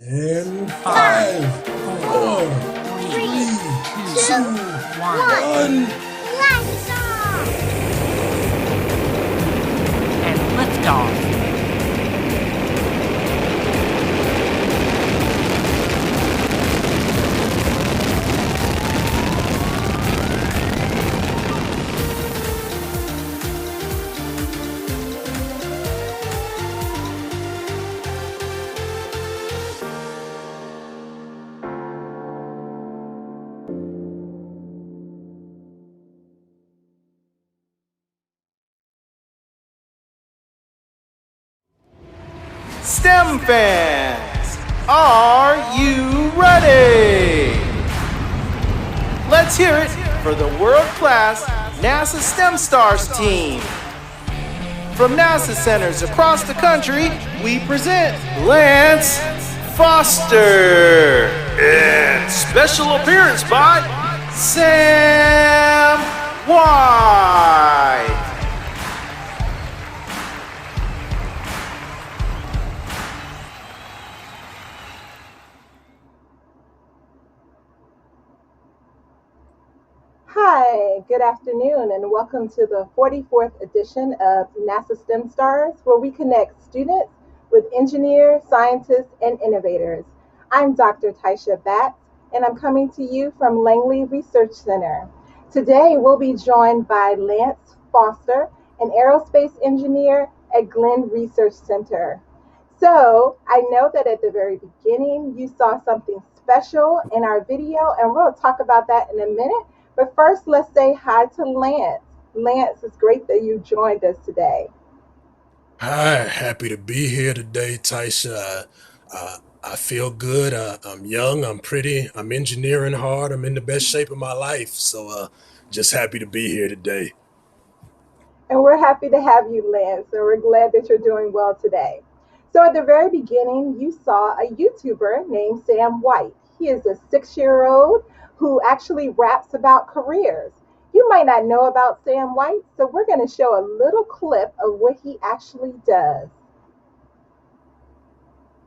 In Five, five, four, four, three, three, two, two, one. one. Blast off! And liftoff. STEM fans, are you ready? Let's hear it for the world-class NASA STEM Stars team. From NASA centers across the country, we present Lance Foster and special appearance by Sam White. Hi, good afternoon, and welcome to the 44th edition of NASA STEM Stars, where we connect students with engineers, scientists, and innovators. I'm Dr. Taisha Batts, and I'm coming to you from Langley Research Center. Today, we'll be joined by Lance Foster, an aerospace engineer at Glenn Research Center. So, I know that at the very beginning, you saw something special in our video, and we'll talk about that in a minute. But first, let's say hi to Lance. Lance, it's great that you joined us today. Hi, happy to be here today, Taisha. I feel good. I'm young. I'm pretty. I'm engineering hard. I'm in the best shape of my life. Just happy to be here today. And we're happy to have you, Lance. And we're glad that you're doing well today. So, at the very beginning, you saw a YouTuber named Sam White. He is a 6-year-old who actually raps about careers. You might not know about Sam White, so we're going to show a little clip of what he actually does.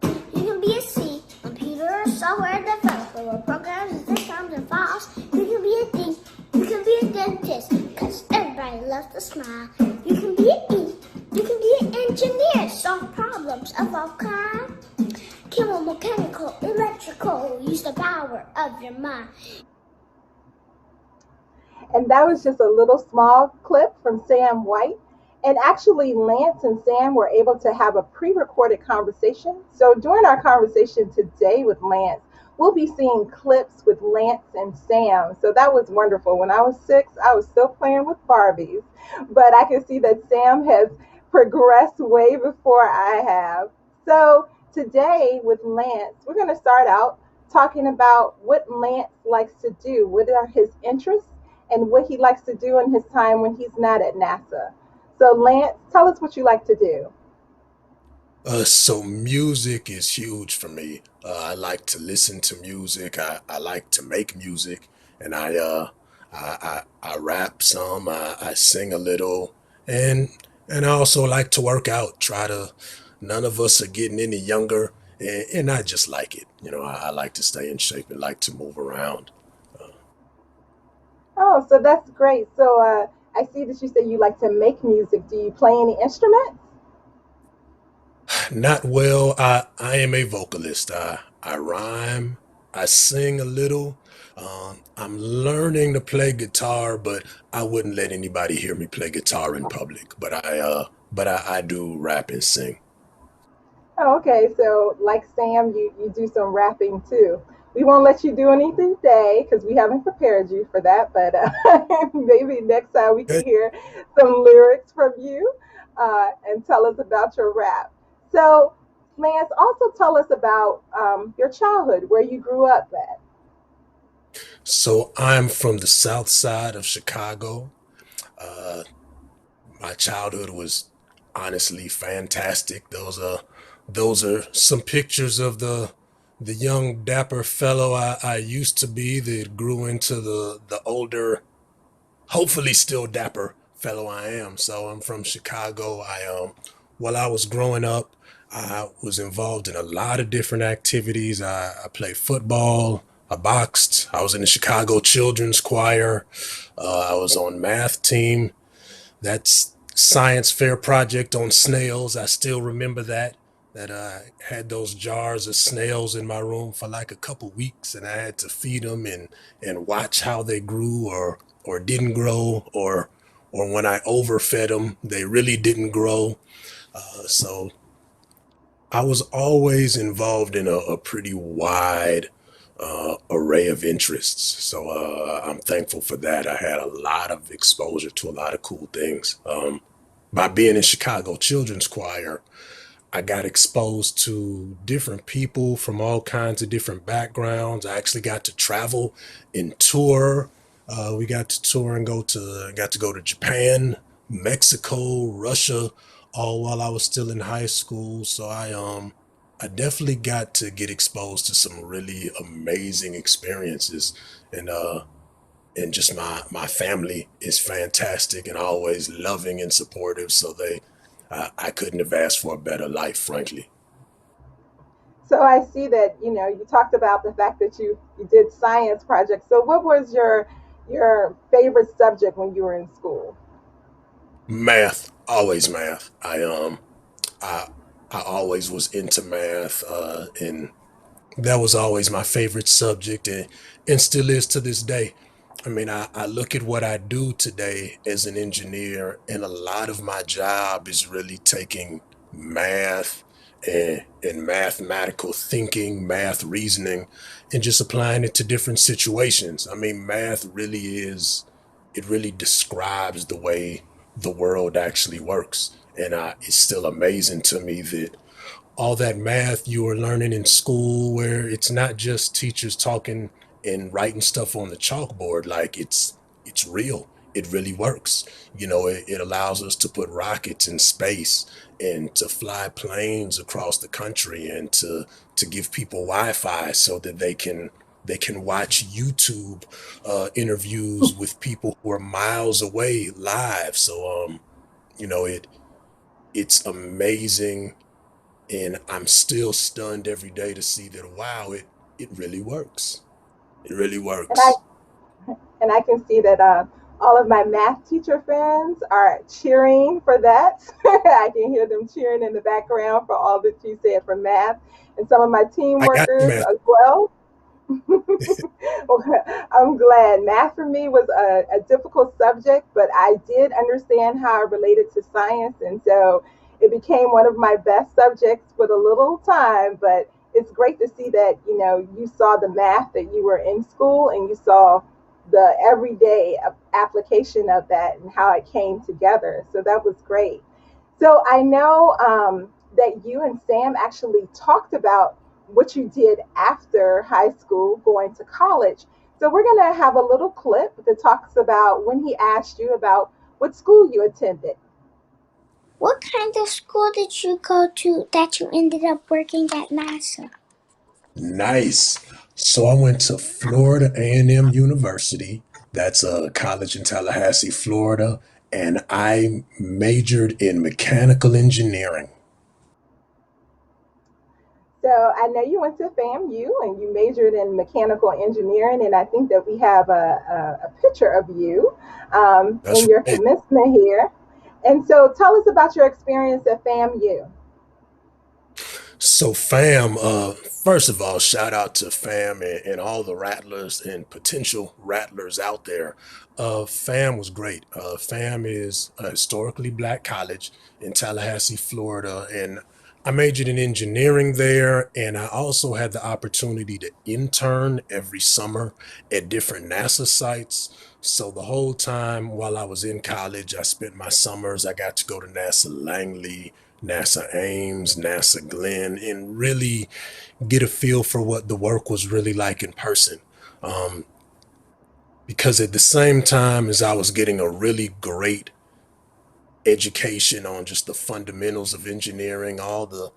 You can be a C, computer or software developer or programs, systems, and files. You can be a D, you can be a dentist, because everybody loves to smile. You can be an E, you can be an engineer, solve problems of all kinds. Chemical, electrical, use the power of your mind. And that was just a little small clip from Sam White. And actually, Lance and Sam were able to have a pre recorded conversation. So during our conversation today with Lance, we'll be seeing clips with Lance and Sam. So that was wonderful. When I was 6, I was still playing with Barbies, but I can see that Sam has progressed way before I have. So today with Lance, we're going to start out talking about what Lance likes to do, what are his interests, and what he likes to do in his time when he's not at NASA. So, Lance, tell us what you like to do. So music is huge for me. I like to listen to music. I like to make music, and I rap some. I sing a little, and and I also like to work out. Try to. None of us are getting any younger, and I just like it. I like to stay in shape and like to move around. Oh, so that's great. So, I see that you say you like to make music. Do you play any instruments? Not well. I am a vocalist. I rhyme. I sing a little. I'm learning to play guitar, but I wouldn't let anybody hear me play guitar in public. But I do rap and sing. Oh, okay. So, like Sam, you do some rapping too. We won't let you do anything today because we haven't prepared you for that. But maybe next time we can Okay. hear some lyrics from you and tell us about your rap. So, Lance, also tell us about your childhood, where you grew up at. So I'm from the south side of Chicago. Uh, my childhood was honestly fantastic. Those are some pictures of the young dapper fellow I used to be that grew into the older, hopefully still dapper fellow I am. So I'm from Chicago. While I was growing up, I was involved in a lot of different activities. I played football, I boxed, I was in the Chicago Children's Choir, I was on math team. That's science fair project on snails. I still remember that. That I had those jars of snails in my room for like a couple weeks, and I had to feed them and watch how they grew or didn't grow, or when I overfed them, they really didn't grow. So I was always involved in a pretty wide array of interests. So I'm thankful for that. I had a lot of exposure to a lot of cool things. By being in Chicago Children's Choir, I got exposed to different people from all kinds of different backgrounds. I actually got to travel and tour. We got to tour and got to go to Japan, Mexico, Russia, all while I was still in high school. So I definitely got to get exposed to some really amazing experiences, and and just my family is fantastic and always loving and supportive. So I couldn't have asked for a better life, frankly. So I see that you talked about the fact that you did science projects. So what was your favorite subject when you were in school? Math, always math. I I always was into math, and that was always my favorite subject, and still is to this day. I mean, I look at what I do today as an engineer, and a lot of my job is really taking math and mathematical thinking, math reasoning, and just applying it to different situations. I mean, math really is, it really describes the way the world actually works. And it's still amazing to me that all that math you were learning in school, where it's not just teachers talking and writing stuff on the chalkboard, like it's real. It really works. It allows us to put rockets in space and to fly planes across the country and to give people Wi-Fi so that they can watch YouTube interviews with people who are miles away live. So it's amazing, and I'm still stunned every day to see that, wow, it really works. It really And I works. and I can see that all of my math teacher friends are cheering for that. I can hear them cheering in the background for all that you said for math, and some of my team I got you, workers man. as well. I'm glad. Math for me was a difficult subject, but I did understand how I related to science. And so it became one of my best subjects for the little time. But it's great to see that, you saw the math that you were in school and you saw the everyday application of that and how it came together. So that was great. So I know that you and Sam actually talked about what you did after high school, going to college. So we're going to have a little clip that talks about when he asked you about what school you attended. What kind of school did you go to that you ended up working at NASA? Nice. So I went to Florida A&M University. That's a college in Tallahassee, Florida, and I majored in mechanical engineering. So I know you went to FAMU and you majored in mechanical engineering, and I think that we have a picture of you That's in your right. commencement here. And so tell us about your experience at FAMU. So fam, first of all, shout out to fam and all the rattlers and potential rattlers out there. Fam was great. Fam is a historically black college in Tallahassee, Florida, and I majored in engineering there, and I also had the opportunity to intern every summer at different NASA sites. So the whole time while I was in college, I spent my summers. I got to go to NASA Langley, NASA Ames, NASA Glenn, and really get a feel for what the work was really like in person. Um, because at the same time as I was getting a really great education on just the fundamentals of engineering, all the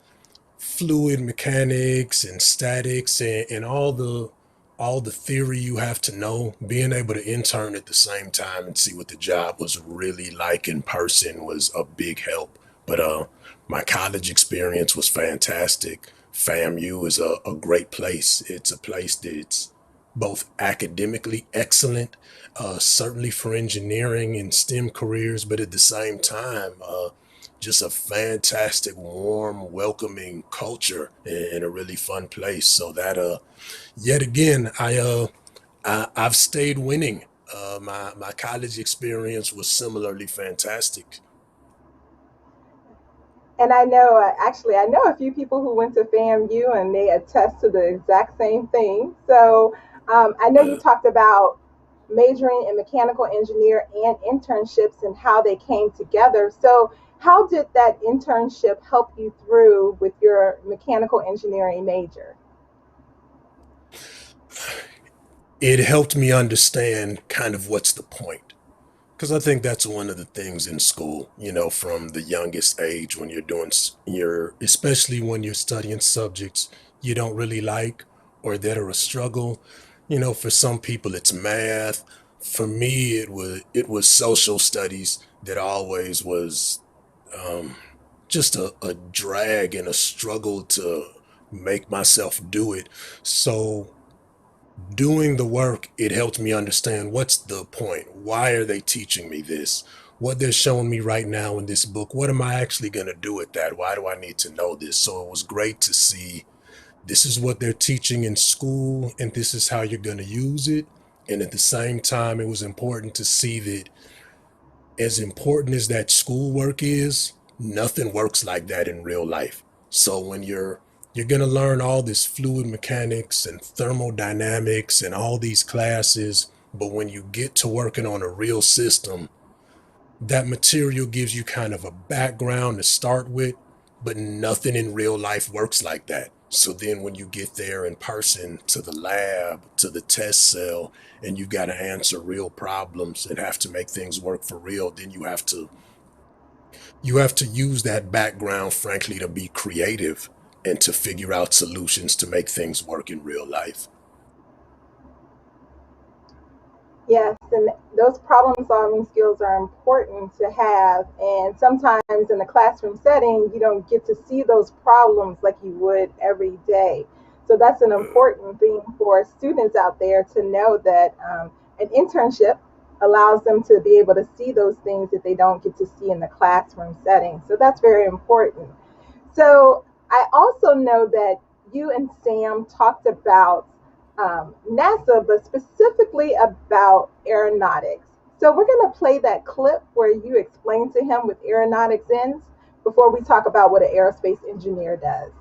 fluid mechanics and statics and all the theory you have to know, being able to intern at the same time and see what the job was really like in person was a big help. But My college experience was fantastic. FAMU is a great place. It's a place that's both academically excellent, certainly for engineering and STEM careers, but at the same time, just a fantastic, warm, welcoming culture and a really fun place. So that, yet again, I've stayed winning. My college experience was similarly fantastic. And I know, actually, I know a few people who went to FAMU and they attest to the exact same thing. So I know you Uh, talked about majoring in mechanical engineer and internships and how they came together. So, how did that internship help you through with your mechanical engineering major? it helped me understand kind of what's the point. Because I think that's one of the things in school, from the youngest age when you're especially when you're studying subjects you don't really like or that are a struggle. For some people it's math. For me, it was social studies that always was just a drag and a struggle to make myself do it. So doing the work, it helped me understand what's the point? Why are they teaching me this? What they're showing me right now in this book, what am I actually going to do with that? Why do I need to know this? So it was great to see this is what they're teaching in school, and this is how you're going to use it. And at the same time, it was important to see that as important as that schoolwork is, nothing works like that in real life. So when you're going to learn all this fluid mechanics and thermodynamics and all these classes, but when you get to working on a real system, that material gives you kind of a background to start with, but nothing in real life works like that. So then when you get there in person to the lab, to the test cell, and you got to answer real problems and have to make things work for real, then you have to use that background, frankly, to be creative and to figure out solutions to make things work in real life. Yes, and those problem solving skills are important to have. And sometimes in the classroom setting, you don't get to see those problems like you would every day. So that's an important thing for students out there to know that an internship allows them to be able to see those things that they don't get to see in the classroom setting. So that's very important. So I also know that you and Sam talked about NASA, but specifically about aeronautics. So we're going to play that clip where you explain to him what aeronautics is before we talk about what an aerospace engineer does.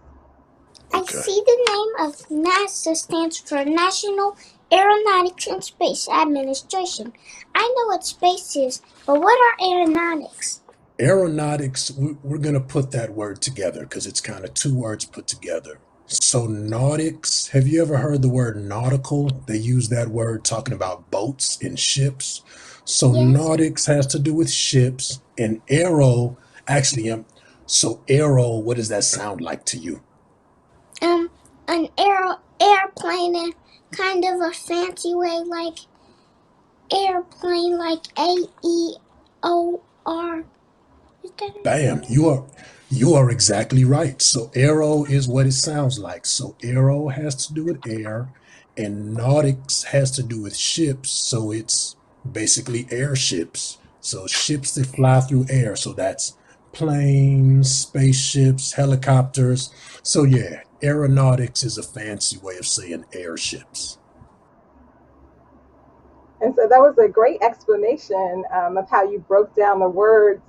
I Okay. see the name of NASA stands for National Aeronautics and Space Administration. I know what space is, but what are aeronautics? Aeronautics, we're going to put that word together because it's kind of two words put together. So, nautics, have you ever heard the word nautical? They use that word talking about boats and ships. So, Yes. nautics has to do with ships, and aero, actually, so aero, what does that sound like to you? Um, an airplane in kind of a fancy way, like airplane, like AEOR. Is that Bam, it? you are exactly right. So aero is what it sounds like. So aero has to do with air, and nautics has to do with ships. So it's basically airships. So ships that fly through air. So that's planes, spaceships, helicopters. So yeah, aeronautics is a fancy way of saying airships. And so that was a great explanation of how you broke down the words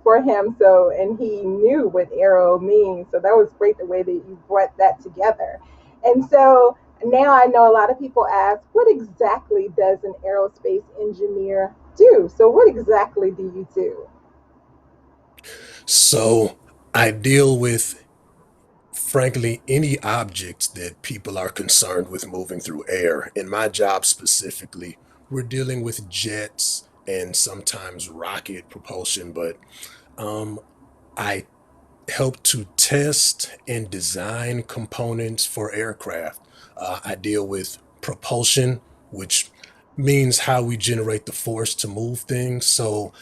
for him. So, and he knew what arrow means. So that was great the way that you brought that together. And so now I know a lot of people ask, what exactly does an aerospace engineer do? So, what exactly do you do? So I deal with, frankly, any objects that people are concerned with moving through air. In my job specifically, we're dealing with jets and sometimes rocket propulsion, but um, I help to test and design components for aircraft. I deal with propulsion, which means how we generate the force to move things. So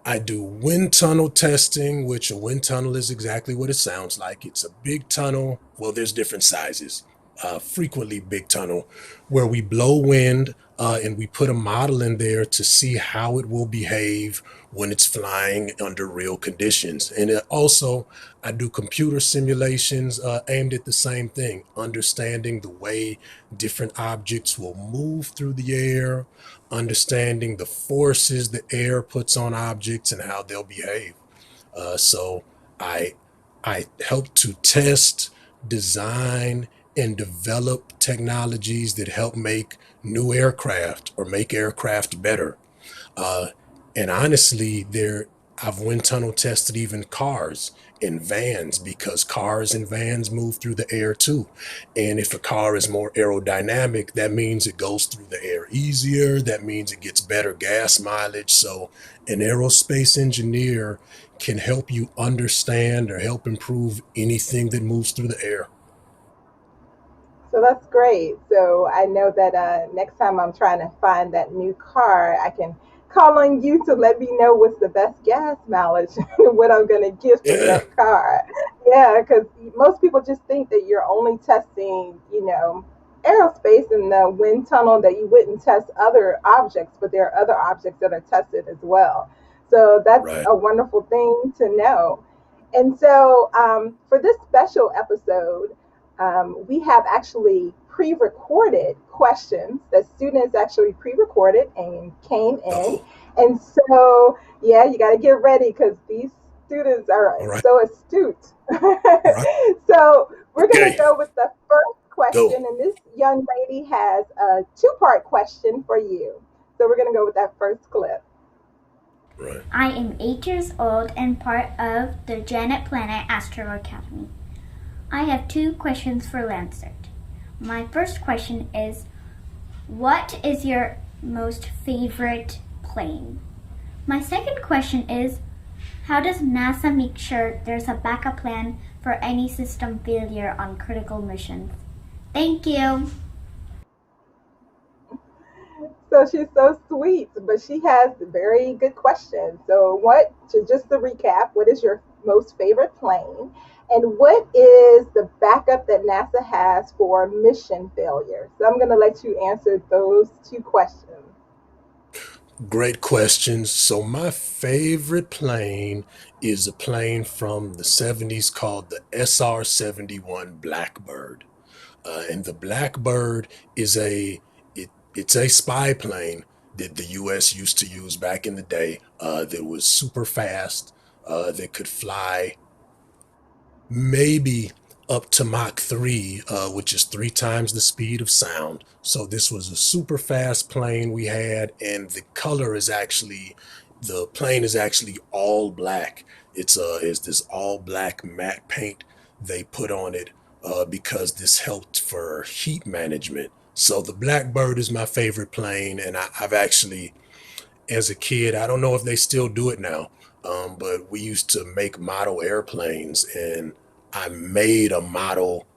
I do wind tunnel testing, which a wind tunnel is exactly what it sounds like. It's a big tunnel. Well, there's different sizes. Frequently big tunnel, where we blow wind and we put a model in there to see how it will behave when it's flying under real conditions. And also, I do computer simulations aimed at the same thing, understanding the way different objects will move through the air, understanding the forces the air puts on objects and how they'll behave. So I I help to test, design, and develop technologies that help make new aircraft or make aircraft better. Uh, and honestly, I've wind tunnel tested even cars and vans because cars and vans move through the air too. And if a car is more aerodynamic, that means it goes through the air easier. That means it gets better gas mileage. So an aerospace engineer can help you understand or help improve anything that moves through the air. So that's great. So I know that next time I'm trying to find that new car, I can call on you to let me know what's the best gas mileage and what I'm going to get for Yeah, that car. Yeah, because most people just think that you're only testing, aerospace in the wind tunnel, that you wouldn't test other objects, but there are other objects that are tested as well. So that's right. a wonderful thing to know. And so for this special episode, we have actually pre-recorded questions that students actually pre-recorded and came in. Oh, And so, yeah, you got to get ready because these students are all right. so astute. All right. So we're going to Okay, go with the first go. question, and this young lady has a two-part question for you. So we're going to go with that first clip. Right. I am 8 years old and part of the Janet Planet Astro Academy. I have two questions for Lancet. My first question is, what is your most favorite plane? My second question is, how does NASA make sure there's a backup plan for any system failure on critical missions? Thank you. So she's so sweet, but she has very good questions. So, just to recap, what is your most favorite plane? And what is the backup that NASA has for mission failure? So, I'm going to let you answer those two questions. Great questions. So my favorite plane is a plane from the 70s called the SR-71 Blackbird. And the Blackbird is it's a spy plane that the US used to use back in the day that was super fast, that could fly maybe up to Mach 3, which is three times the speed of sound. So this was a super fast plane we had, and the plane is actually all black. It's this all black matte paint they put on it because this helped for heat management. So the Blackbird is my favorite plane, and I've actually, as a kid, I don't know if they still do it now, but we used to make model airplanes, and I made a model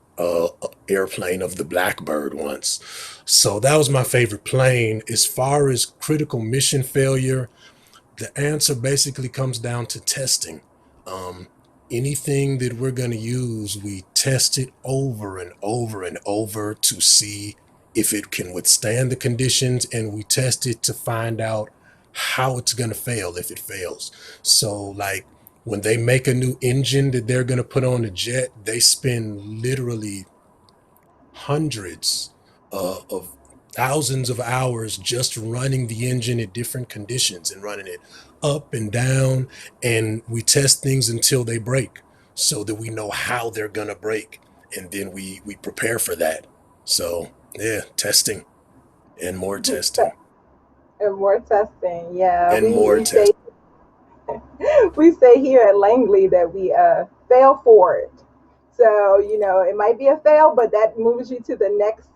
airplane of the Blackbird once. So that was my favorite plane. As far as critical mission failure, the answer basically comes down to testing. Um, Anything that we're going to use, we test it over and over and over to see if it can withstand the conditions, and we test it to find out how it's going to fail if it fails. So, like when they make a new engine that they're going to put on a jet, they spend literally hundreds of thousands of hours just running the engine at different conditions and running it up and down. And we test things until they break so that we know how they're going to break. And then we prepare for that. So, yeah, testing and more testing And more testing. Yeah, and we, more we say testing. we say here at Langley that we fail forward. So, it might be a fail, but that moves you to the next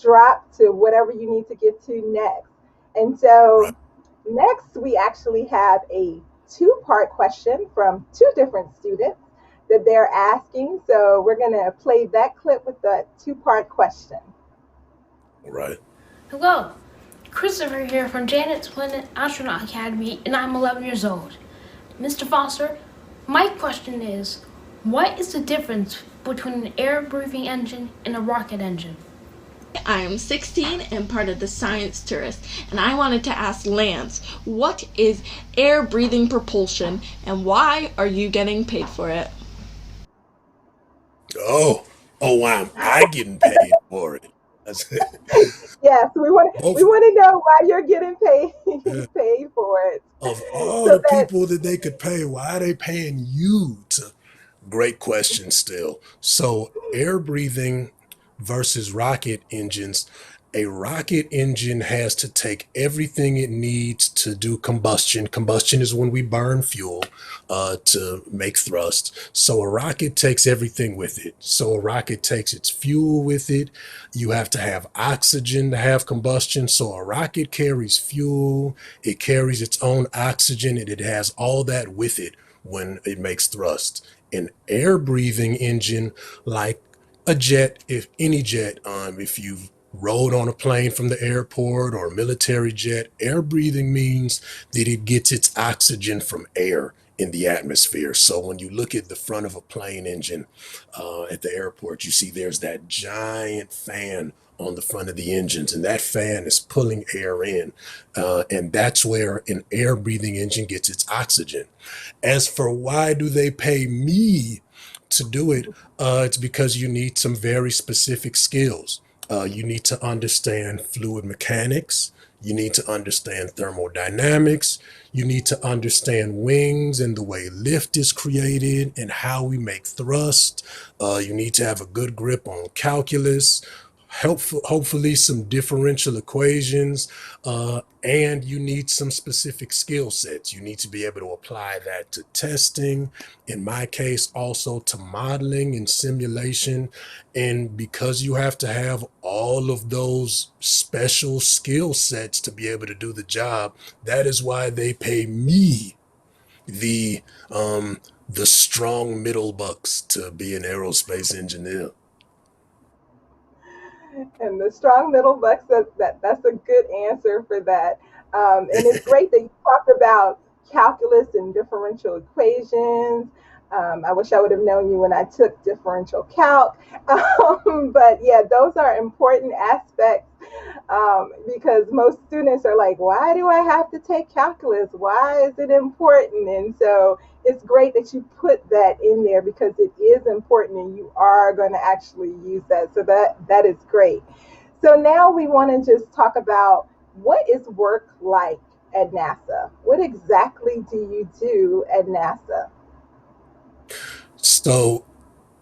drop to whatever you need to get to next. And Right. so, next, we actually have a two-part question from two different students that they're asking. So, we're going to play that clip with the two-part question. Right. Hello, Christopher here from Janet's Planet Astronaut Academy, and I'm 11 years old. Mr. Foster, my question is, what is the difference between an air-breathing engine and a rocket engine? I am 16 and part of the Science Tourist, and I wanted to ask Lance, what is air-breathing propulsion, and why are you getting paid for it? Oh, why am I getting paid for it? That's- Yes, of, we want to know why you're getting paid paid for it, of all so the that people that they could pay, why are they paying you to? Great question still. So, air breathing versus rocket engines. A rocket engine has to take everything it needs to do combustion. Combustion is when we burn fuel to make thrust. So a rocket takes everything with it. So a rocket takes its fuel with it. You have to have oxygen to have combustion. So a rocket carries fuel, it carries its own oxygen, and it has all that with it when it makes thrust. An air breathing engine, like a jet, if any jet, if you've rode on a plane from the airport or a military jet, air breathing means that it gets its oxygen from air in the atmosphere. So when you look at the front of a plane engine at the airport, you see there's that giant fan on the front of the engines, and that fan is pulling air in, and that's where an air breathing engine gets its oxygen. As for why do they pay me to do it, it's because you need some very specific skills. You need to understand fluid mechanics. You need to understand thermodynamics. You need to understand wings and the way lift is created and how we make thrust. You need to have a good grip on calculus, hopefully some differential equations, and you need some specific skill sets. You need to be able to apply that to testing, in my case, also to modeling and simulation. And because you have to have all of those special skill sets to be able to do the job, that is why they pay me the the strong middle bucks to be an aerospace engineer. and the strong middle bucks, that's a good answer for that. And it's great that you talked about calculus and differential equations. I wish I would have known you when I took differential calc. But yeah, those are important aspects, because most students are like, why do I have to take calculus? Why is it important? And so it's great that you put that in there because it is important and you are going to actually use that. So that is great. So now we want to just talk about what is work like at NASA? What exactly do you do at NASA? So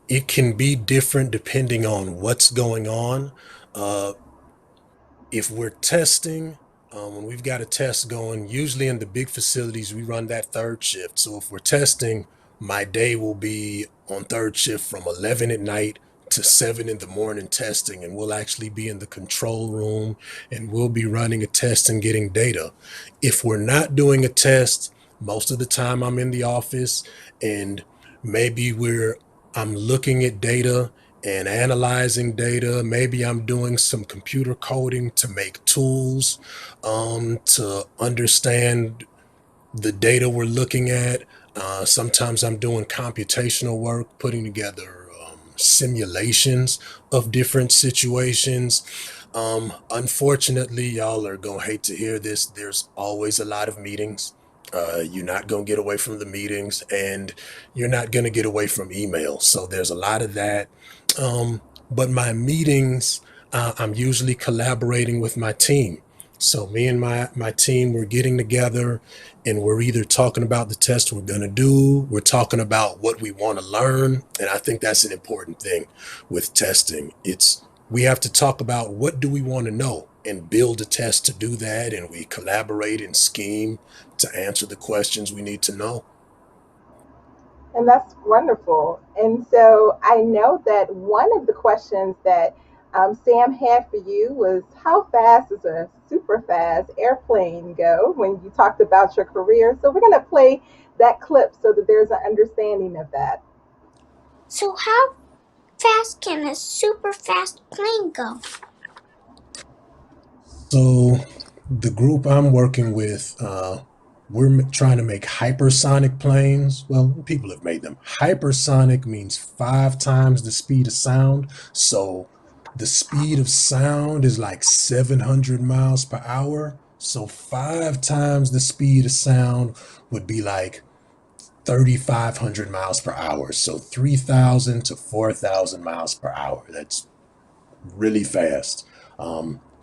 it can be different depending on what's going on. Uh, if we're testing, when we've got a test going, usually in the big facilities, we run that third shift. So if we're testing, my day will be on third shift from 11 at night to 7 in the morning testing, and we'll actually be in the control room and we'll be running a test and getting data. If we're not doing a test, most of the time I'm in the office, and maybe I'm looking at data and analyzing data. Maybe I'm doing some computer coding to make tools to understand the data we're looking at. Sometimes I'm doing computational work, putting together simulations of different situations. Unfortunately, y'all are gonna hate to hear this. There's always a lot of meetings. You're not gonna get away from the meetings, and you're not gonna get away from email. So there's a lot of that. But my meetings, I'm usually collaborating with my team. So me and my team, we're getting together and we're either talking about the test we're going to do, we're talking about what we want to learn. And I think that's an important thing with testing. We have to talk about what do we want to know and build a test to do that. And we collaborate and scheme to answer the questions we need to know. And that's wonderful. And so I know that one of the questions that Sam had for you was how fast does a super fast airplane go when you talked about your career? So we're going to play that clip so that there's an understanding of that. So how fast can a super fast plane go? So the group I'm working with, we're trying to make hypersonic planes. Well, people have made them. Hypersonic means 5 times the speed of sound. So the speed of sound is like 700 miles per hour. So 5 times the speed of sound would be like 3,500 miles per hour. So 3,000 to 4,000 miles per hour. That's really fast.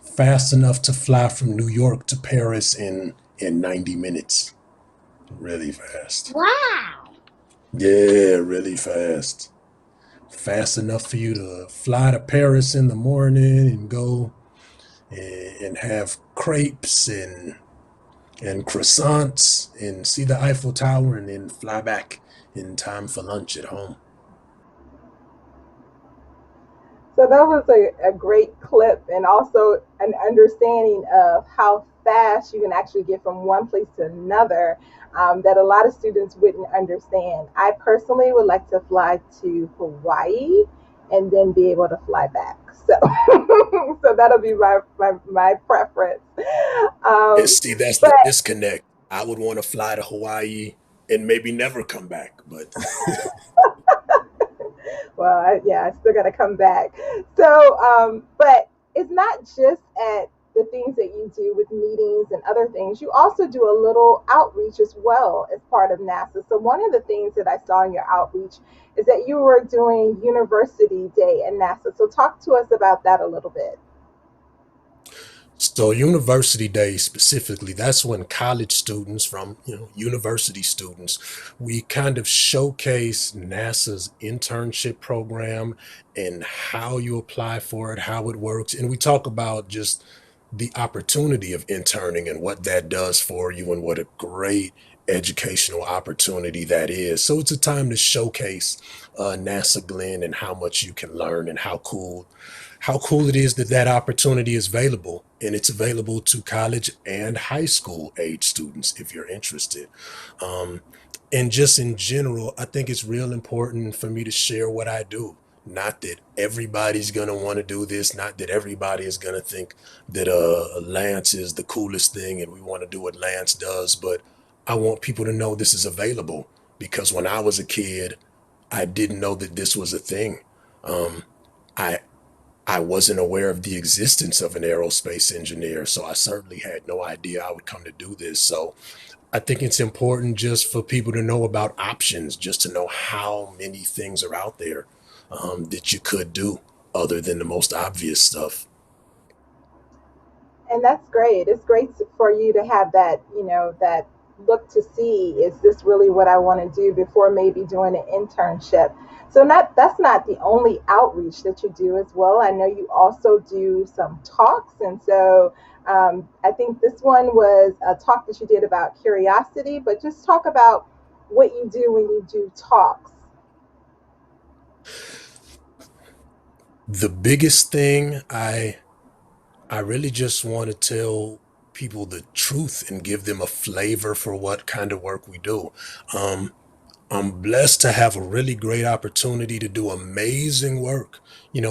Fast enough to fly from New York to Paris in 90 minutes. Really fast. Wow. Yeah, really fast. Fast enough for you to fly to Paris in the morning and go and have crepes and croissants and see the Eiffel Tower and then fly back in time for lunch at home. So that was a great clip and also an understanding of how fast you can actually get from one place to another that a lot of students wouldn't understand. I personally would like to fly to Hawaii and then be able to fly back. So, so that'll be my preference. And Um, see, that's but the disconnect. I would want to fly to Hawaii and maybe never come back, but well, yeah, I still got to come back. So, but it's not just at the things that you do with meetings and other things. You also do a little outreach as well as part of NASA. So, one of the things that I saw in your outreach is that you were doing University Day at NASA. So, talk to us about that a little bit. so University Day specifically, that's when college students from, university students, we kind of showcase NASA's internship program and how you apply for it, how it works. And we talk about just the opportunity of interning and what that does for you and what a great educational opportunity that is. So it's a time to showcase NASA Glenn and how much you can learn and how cool it is that that opportunity is available, and it's available to college and high school age students if you're interested. Um, and just in general, I think it's real important for me to share what I do. Not that everybody's gonna want to do this, not that everybody is gonna think that Lance is the coolest thing and we want to do what Lance does, but I want people to know this is available because when I was a kid, I didn't know that this was a thing. Um, I I wasn't aware of the existence of an aerospace engineer, so I certainly had no idea I would come to do this. So I think it's important just for people to know about options, just to know how many things are out there that you could do other than the most obvious stuff. And that's great. It's great for you to have that, that look to see, is this really what I want to do before maybe doing an internship. So not that's not the only outreach that you do as well. I know you also do some talks, and so I think this one was a talk that you did about curiosity. But just talk about what you do when you do talks. The biggest thing I really just want to tell people the truth and give them a flavor for what kind of work we do. Um, I'm blessed to have a really great opportunity to do amazing work.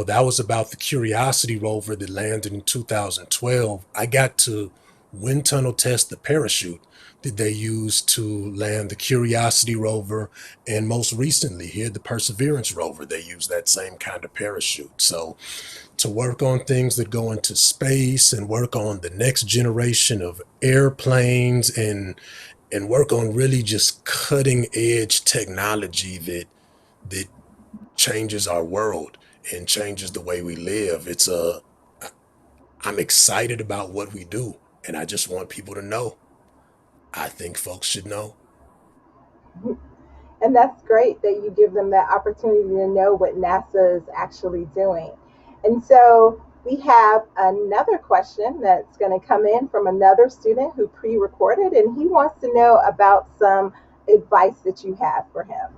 That was about the Curiosity rover that landed in 2012. I got to wind tunnel test the parachute that they used to land the Curiosity rover. And most recently, here, the Perseverance rover, they used that same kind of parachute. So to work on things that go into space and work on the next generation of airplanes and work on really just cutting edge technology that changes our world and changes the way we live. I'm excited about what we do, and I just want people to know. I think folks should know. And that's great that you give them that opportunity to know what NASA is actually doing. And so we have another question that's going to come in from another student who pre recorded, and he wants to know about some advice that you have for him.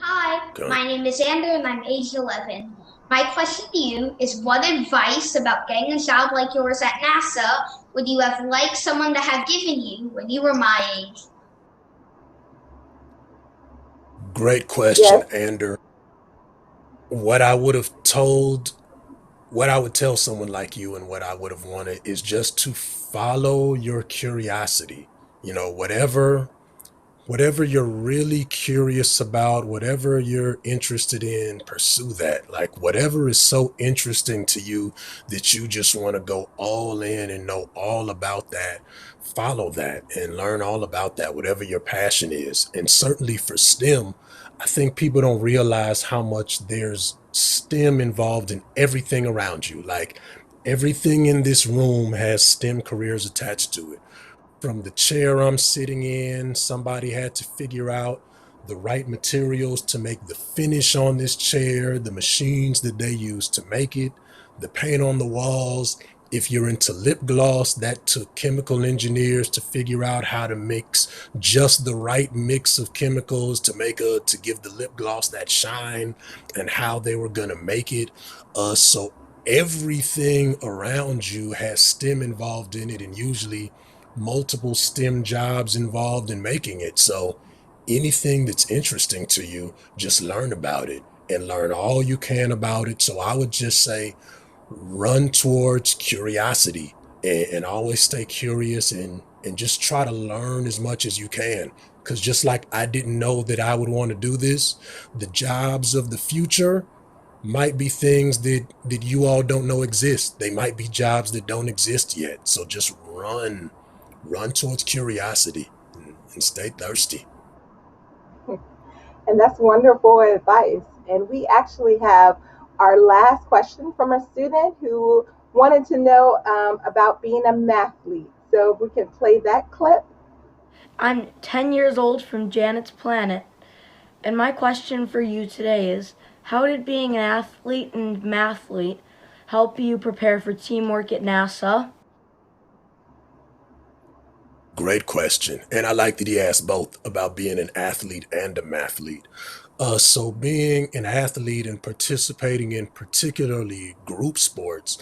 Hi, Okay. my name is Andrew and I'm age 11. My question to you is, what advice about getting a job like yours at NASA would you have liked someone to have given you when you were my age? Great question, Yes. Ander. What I would have told, what I would tell someone like you and what I would have wanted is just to follow your curiosity. Whatever you're really curious about, whatever you're interested in, pursue that. Like whatever is so interesting to you that you just want to go all in and know all about that, follow that and learn all about that, whatever your passion is. And certainly for STEM, I think people don't realize how much there's STEM involved in everything around you. Like everything in this room has STEM careers attached to it. From the chair I'm sitting in, somebody had to figure out the right materials to make the finish on this chair, the machines that they use to make it, the paint on the walls. If you're into lip gloss, that took chemical engineers to figure out how to mix just the right mix of chemicals to to give the lip gloss that shine and how they were gonna make it. So everything around you has STEM involved in it, and usually multiple STEM jobs involved in making it. So anything that's interesting to you, just learn about it and learn all you can about it. So I would just say run towards curiosity and always stay curious and just try to learn as much as you can. Because just like I didn't know that I would want to do this, the jobs of the future might be things that you all don't know exist. They might be jobs that don't exist yet. So just run towards curiosity and stay thirsty. And that's wonderful advice. And we actually have our last question from a student who wanted to know about being a mathlete. So if we can play that clip. I'm 10 years old from Janet's Planet, and my question for you today is, how did being an athlete and mathlete help you prepare for teamwork at NASA? Great question. And I like that he asked both about being an athlete and a mathlete. So being an athlete and participating in particularly group sports,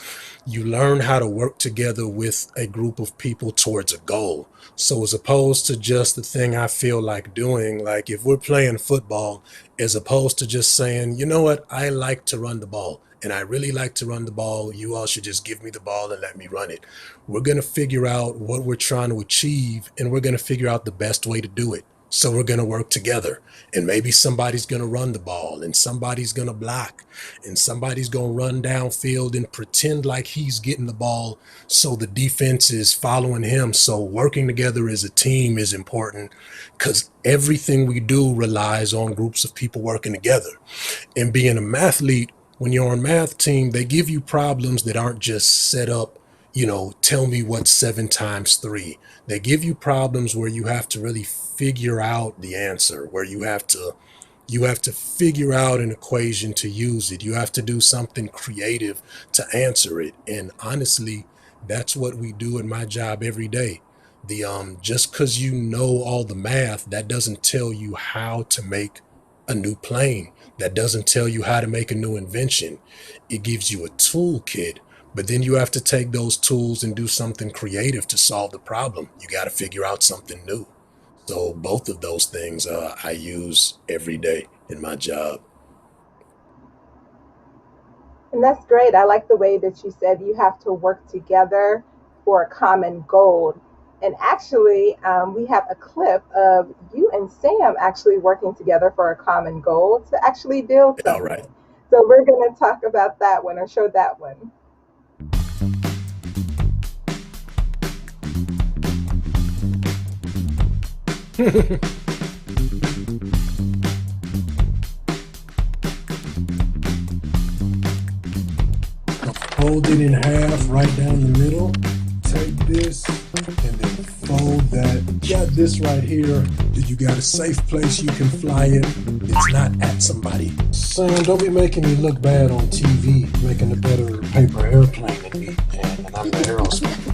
you learn how to work together with a group of people towards a goal. So as opposed to just the thing I feel like doing, like if we're playing football, as opposed to just saying, you know what, I like to run the ball and I really like to run the ball. You all should just give me the ball and let me run it. We're going to figure out what we're trying to achieve and we're going to figure out the best way to do it. So we're going to work together and maybe somebody's going to run the ball and somebody's going to block and somebody's going to run downfield and pretend like he's getting the ball so the defense is following him. So working together as a team is important because everything we do relies on groups of people working together. And being a mathlete, when you're on a math team, they give you problems that aren't just set up, tell me what's 7 times 3. They give you problems where you have to really figure out the answer, where you have to figure out an equation to use it. You have to do something creative to answer it. And honestly, that's what we do in my job every day. Just because you know all the math, that doesn't tell you how to make a new plane. That doesn't tell you how to make a new invention. It gives you a toolkit, but then you have to take those tools and do something creative to solve the problem. You got to figure out something new. So both of those things I use every day in my job. And that's great. I like the way that you said you have to work together for a common goal. And actually, we have a clip of you and Sam actually working together for a common goal to actually build something. All right. So we're going to talk about that one or show that one. Fold it in half right down the middle. Take this and then fold that. You got this right here. You got a safe place you can fly it. It's not at somebody. Son, don't be making me look bad on TV, making a better paper airplane than me. And I'm the Aerosmith.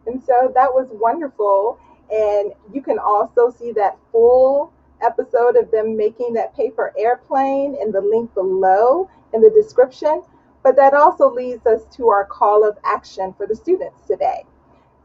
And so that was wonderful. And you can also see that full episode of them making that paper airplane in the link below in the description. But that also leads us to our call of action for the students today.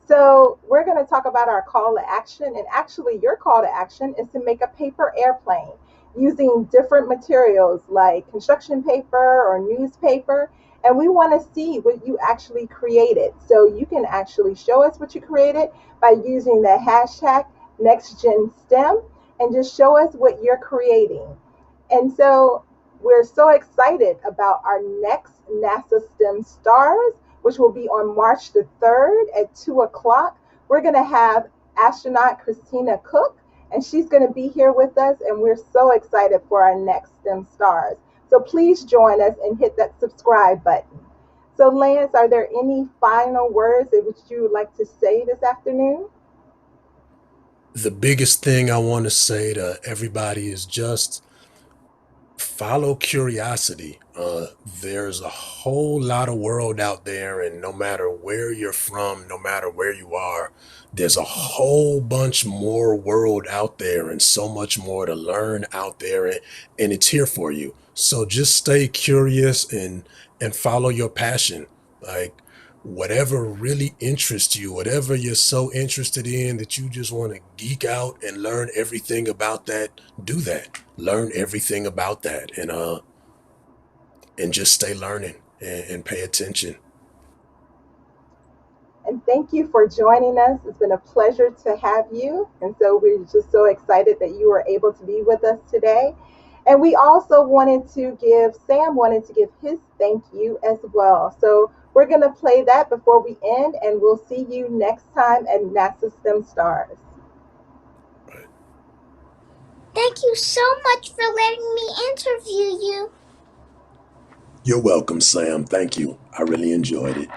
So we're going to talk about our call to action. And actually, your call to action is to make a paper airplane using different materials like construction paper or newspaper. And we want to see what you actually created. So you can actually show us what you created by using the hashtag NextGenSTEM and just show us what you're creating. And so we're so excited about our next NASA STEM Stars, which will be on March the 3rd at 2 o'clock. We're going to have astronaut Christina Cook, and she's going to be here with us, and we're so excited for our next STEM Stars. So please join us and hit that subscribe button. So Lance, are there any final words that which you would like to say this afternoon? The biggest thing I want to say to everybody is just follow curiosity. There's a whole lot of world out there, and no matter where you're from, no matter where you are, there's a whole bunch more world out there and so much more to learn out there, and it's here for you. So just stay curious and follow your passion. Like whatever really interests you, whatever you're so interested in that you just want to geek out and learn everything about that, do that. Learn everything about that and just stay learning and pay attention. And thank you for joining us. It's been a pleasure to have you. And so we're just so excited that you were able to be with us today. And we also Sam wanted to give his thank you as well. So we're going to play that before we end, and we'll see you next time at NASA STEM Stars. Thank you so much for letting me interview you. You're welcome, Sam. Thank you. I really enjoyed it.